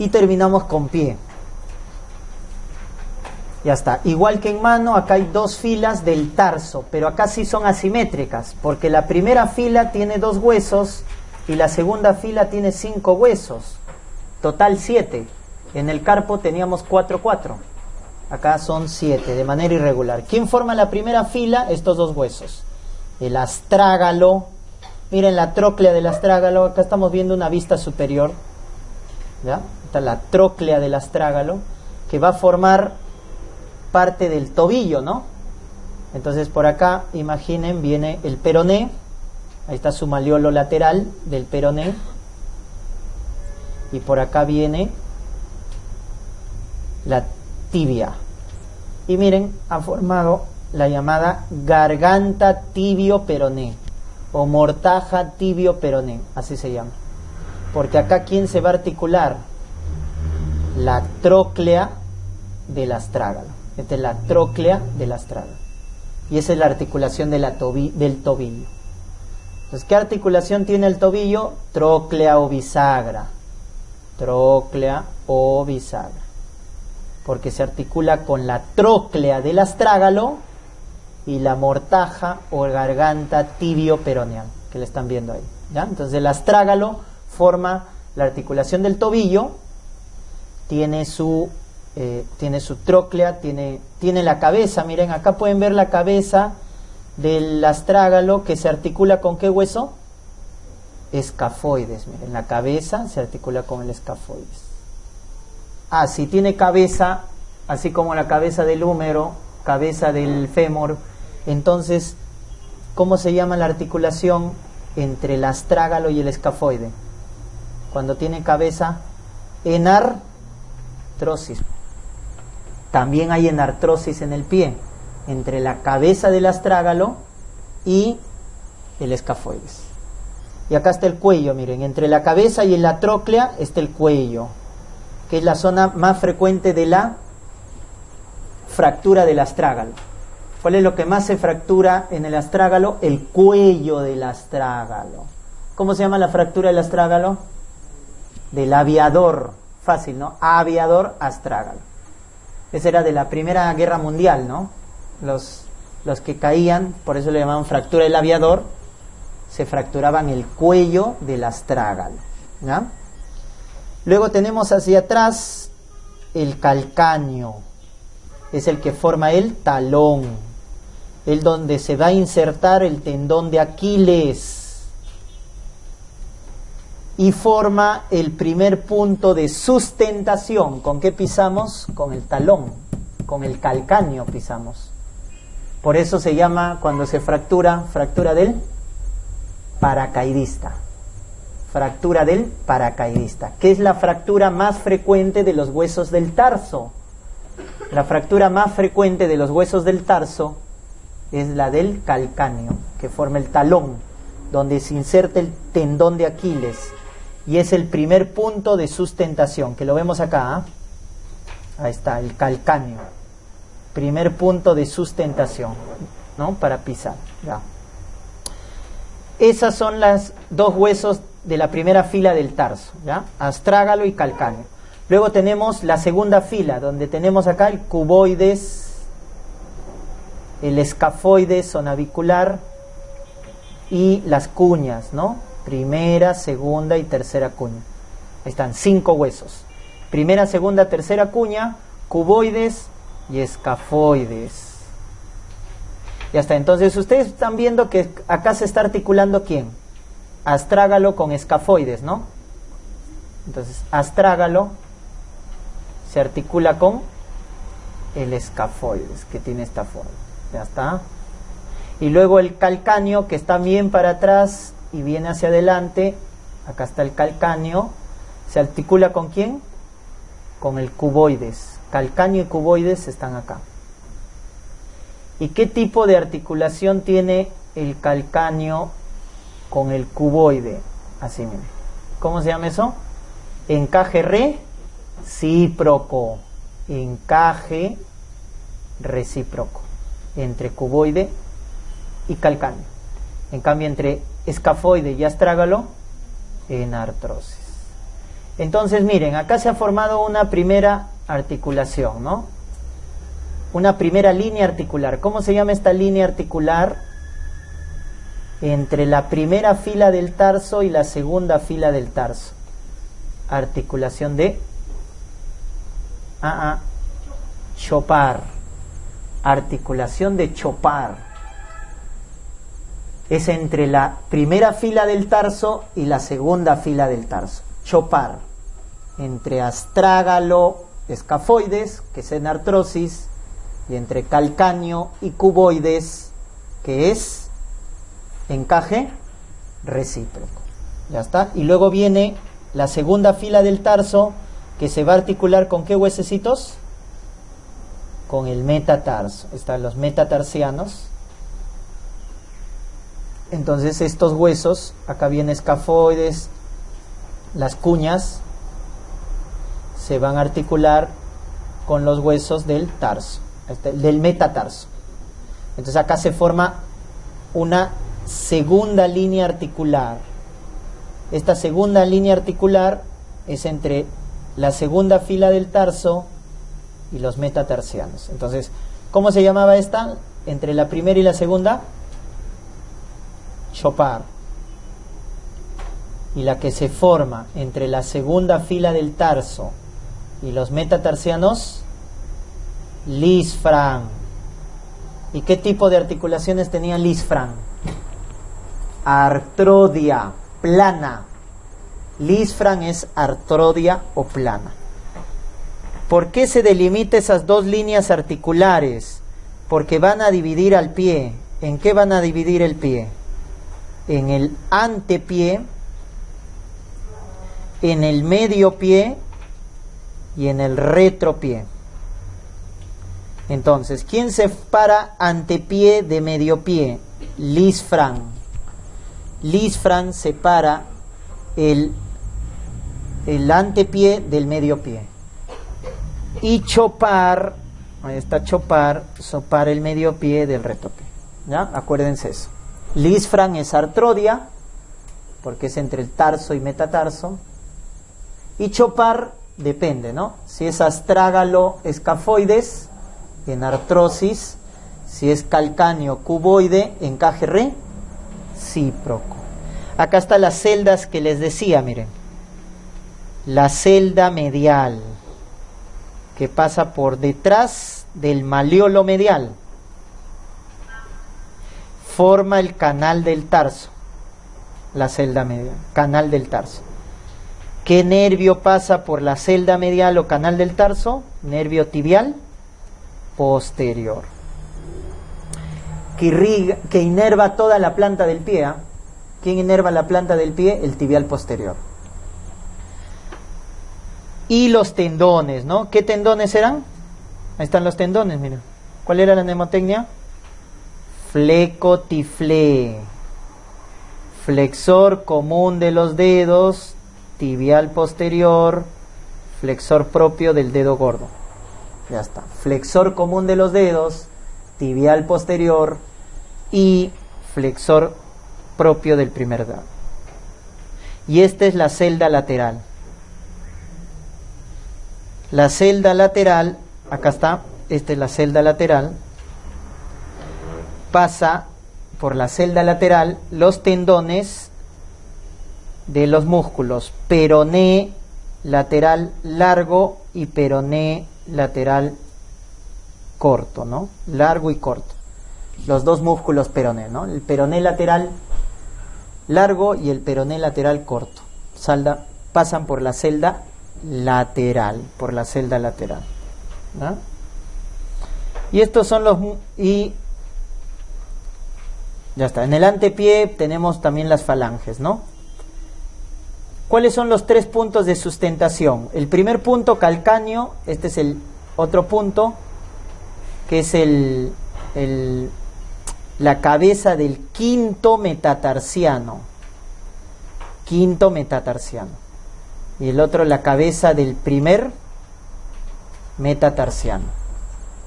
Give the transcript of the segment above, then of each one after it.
Y terminamos con pie. Ya está. Igual que en mano, acá hay dos filas del tarso, pero acá sí son asimétricas, porque la primera fila tiene 2 huesos y la segunda fila tiene 5 huesos. Total 7. En el carpo teníamos 4. Acá son 7, de manera irregular. ¿Quién forma la primera fila? Estos 2 huesos. El astrágalo. Miren la tróclea del astrágalo. Acá estamos viendo una vista superior. ¿Ya? Está la tróclea del astrágalo, que va a formar parte del tobillo, ¿no? Entonces por acá, imaginen, viene el peroné. Ahí está su maleolo lateral del peroné. Y por acá viene la tibia. Y miren, ha formado la llamada garganta tibio-peroné o mortaja tibio-peroné, así se llama. Porque acá, ¿quién se va a articular? La tróclea del astrágalo. Esta es la tróclea del astrágalo. Y esa es la articulación de del tobillo. Entonces, ¿qué articulación tiene el tobillo? Tróclea o bisagra. Tróclea o bisagra. Porque se articula con la tróclea del astrágalo y la mortaja o garganta tibio-peroneal, que le están viendo ahí, ¿ya? Entonces el astrágalo forma la articulación del tobillo, tiene su tróclea, tiene la cabeza. Miren, acá pueden ver la cabeza del astrágalo, que se articula con ¿qué hueso? Escafoides. Miren, la cabeza se articula con el escafoides. Si tiene cabeza, así como la cabeza del húmero, cabeza del fémur, entonces, ¿cómo se llama la articulación entre el astrágalo y el escafoide? Cuando tiene cabeza, enartrosis. También hay enartrosis en el pie, entre la cabeza del astrágalo y el escafoides. Y acá está el cuello, miren, entre la cabeza y la tróclea está el cuello, que es la zona más frecuente de la fractura del astrágalo. ¿Cuál es lo que más se fractura en el astrágalo? El cuello del astrágalo. ¿Cómo se llama la fractura del astrágalo? Del aviador. Fácil, ¿no? Aviador astrágalo. Esa era de la Primera Guerra Mundial, ¿no? Los que caían, por eso le llamaban fractura del aviador, se fracturaban el cuello del astrágalo, ¿ya? Luego tenemos hacia atrás el calcáneo, es el que forma el talón, el donde se va a insertar el tendón de Aquiles y forma el primer punto de sustentación. ¿Con qué pisamos? Con el talón, con el calcáneo pisamos. Por eso se llama, cuando se fractura, fractura del paracaidista. Fractura del paracaidista, que es la fractura más frecuente de los huesos del tarso. La fractura más frecuente de los huesos del tarso es la del calcáneo, que forma el talón, donde se inserta el tendón de Aquiles, y es el primer punto de sustentación, que lo vemos acá, Ahí está, el calcáneo, primer punto de sustentación, ¿no? Para pisar, ya. Esas son las 2 huesos de la primera fila del tarso, ¿ya? Astrágalo y calcáneo. Luego tenemos la segunda fila, donde tenemos acá el cuboides, el escafoides o navicular y las cuñas, ¿no? Primera, segunda y tercera cuña. Ahí están 5 huesos. Primera, segunda, tercera cuña, cuboides y escafoides. Ya está. Entonces ustedes están viendo que acá se está articulando ¿quién? Astrágalo con escafoides, ¿no? Entonces astrágalo se articula con el escafoides, que tiene esta forma. Ya está. Y luego el calcáneo, que está bien para atrás y viene hacia adelante. Acá está el calcáneo. ¿Se articula con quién? Con el cuboides. Calcáneo y cuboides están acá. ¿Y qué tipo de articulación tiene el calcáneo con el cuboide? Así, mire. ¿Cómo se llama eso? Encaje recíproco. Encaje recíproco entre cuboide y calcáneo. En cambio, entre escafoide y astrágalo, enartrosis. Entonces miren, acá se ha formado una primera articulación, ¿no? Una primera línea articular. ¿Cómo se llama esta línea articular? Entre la primera fila del tarso y la segunda fila del tarso. Articulación de Chopard. Articulación de Chopard. Es entre la primera fila del tarso y la segunda fila del tarso. Chopard. Entre astrágalo escafoides, que es en artrosis, y entre calcáneo y cuboides, que es encaje recíproco. Ya está. Y luego viene la segunda fila del tarso, que se va a articular con ¿qué huesecitos? Con el metatarso. Están los metatarsianos. Entonces estos huesos, acá viene escafoides, las cuñas, se van a articular con los huesos del tarso, del metatarso. Entonces acá se forma una segunda línea articular. Esta segunda línea articular es entre la segunda fila del tarso y los metatarsianos. Entonces, ¿cómo se llamaba esta? Entre la primera y la segunda, Chopard. Y la que se forma entre la segunda fila del tarso y los metatarsianos, Lisfranc. ¿Y qué tipo de articulaciones tenía Lisfranc? Artrodia, plana. Lisfranc es artrodia o plana. ¿Por qué se delimita esas dos líneas articulares? Porque van a dividir al pie. ¿En qué van a dividir el pie? En el antepié, en el medio pie y en el retropié. Entonces, ¿quién separa antepié de medio pie? Lisfranc. Lisfranc separa el antepié del medio pie. Y Chopard, ahí está Chopard, separa el medio pie del retropié. ¿Ya? Acuérdense eso. Lisfranc es artrodia, porque es entre el tarso y metatarso. Y Chopard depende, ¿no? Si es astrágalo escafoides, en artrosis. Si es calcáneo cuboide, encaje recíproco. Acá están las celdas que les decía, miren. La celda medial, que pasa por detrás del maleolo medial, forma el canal del tarso. La celda medial, canal del tarso. ¿Qué nervio pasa por la celda medial o canal del tarso? Nervio tibial posterior, que inerva toda la planta del pie. ¿Quién inerva la planta del pie? El tibial posterior. Y los tendones, ¿no? ¿Qué tendones eran? Ahí están los tendones, miren. ¿Cuál era la mnemotecnia? Flecotiflé. Flexor común de los dedos, tibial posterior, flexor propio del dedo gordo. Ya está. Flexor común de los dedos, tibial posterior y flexor propio del primer dedo. Y esta es la celda lateral. La celda lateral, acá está, esta es la celda lateral. Pasa por la celda lateral los tendones de los músculos peroné lateral largo y peroné lateral corto, ¿no? Largo y corto. Los dos músculos peroné, ¿no? El peroné lateral largo y el peroné lateral corto. Pasan por la celda lateral, ¿no? Y estos son los... y ya está. En el antepié tenemos también las falanges, ¿no? ¿Cuáles son los 3 puntos de sustentación? El primer punto, calcáneo. Este es el otro punto, que es la cabeza del quinto metatarsiano. Y el otro, la cabeza del primer metatarsiano.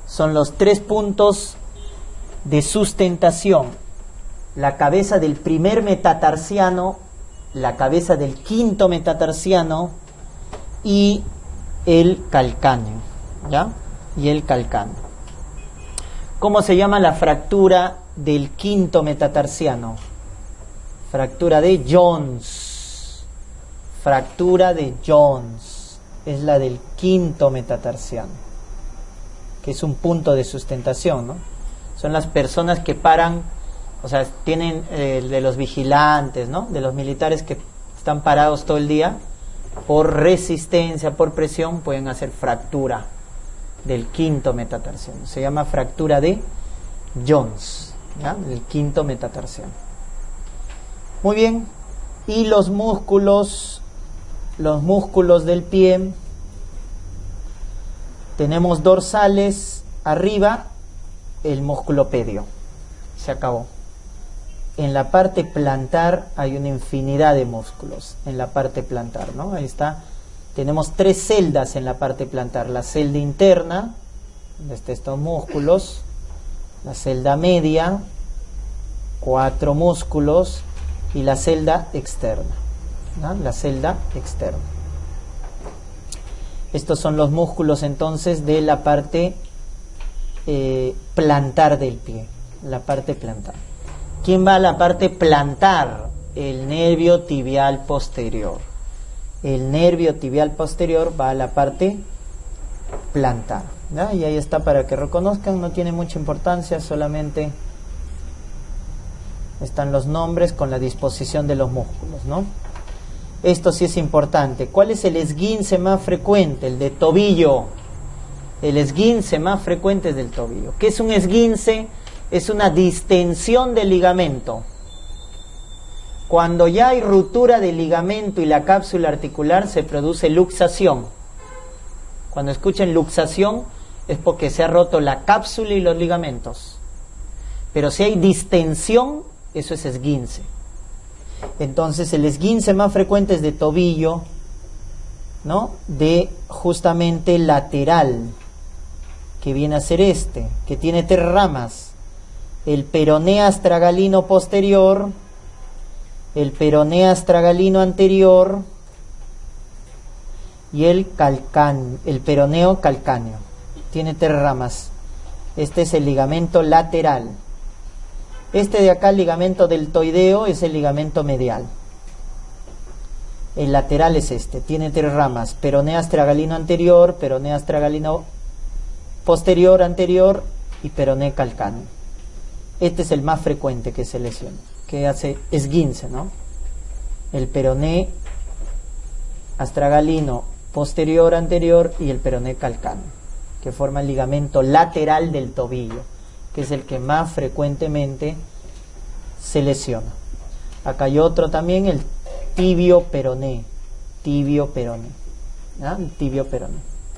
Son los 3 puntos de sustentación. La cabeza del primer metatarsiano, la cabeza del quinto metatarsiano y el calcáneo, ¿ya? Y el calcáneo. ¿Cómo se llama la fractura del quinto metatarsiano? Fractura de Jones. Fractura de Jones. Es la del quinto metatarsiano, que es un punto de sustentación, ¿no? Son las personas que paran, o sea, tienen de los vigilantes, ¿no? De los militares que están parados todo el día, por resistencia, por presión, pueden hacer fractura del quinto metatarsiano. Se llama fractura de Jones, ¿ya? El quinto metatarsiano. Muy bien. Y los músculos del pie, tenemos dorsales arriba, el músculo pedio. Se acabó. En la parte plantar hay una infinidad de músculos en la parte plantar, ¿no? Ahí está. Tenemos 3 celdas en la parte plantar. La celda interna, donde están estos músculos. La celda media, 4 músculos. Y la celda externa, ¿no? La celda externa. Estos son los músculos entonces de la parte plantar del pie. La parte plantar. ¿Quién va a la parte plantar? El nervio tibial posterior. El nervio tibial posterior va a la parte plantar, ¿ya? Y ahí está para que reconozcan, no tiene mucha importancia, solamente están los nombres con la disposición de los músculos, ¿no? Esto sí es importante. ¿Cuál es el esguince más frecuente? El de tobillo. El esguince más frecuente es del tobillo. ¿Qué es un esguince? Es una distensión del ligamento. Cuando ya hay ruptura del ligamento y la cápsula articular, se produce luxación. Cuando escuchen luxación es porque se ha roto la cápsula y los ligamentos. Pero si hay distensión, eso es esguince. Entonces el esguince más frecuente es de tobillo, ¿no? De justamente lateral, que viene a ser este, que tiene 3 ramas. El peroné astragalino posterior, el peroné astragalino anterior y el peroneo calcáneo. Tiene 3 ramas. Este es el ligamento lateral. Este de acá, el ligamento deltoideo, es el ligamento medial. El lateral es este, tiene 3 ramas: peroné astragalino anterior, peroné astragalino posterior anterior y peroné calcáneo. Este es el más frecuente que se lesiona, que hace esguince, ¿no? El peroné astragalino posterior anterior y el peroné calcáneo, que forma el ligamento lateral del tobillo, que es el que más frecuentemente se lesiona. Acá hay otro también, el tibio peroné, ¿ah? El tibio peroné.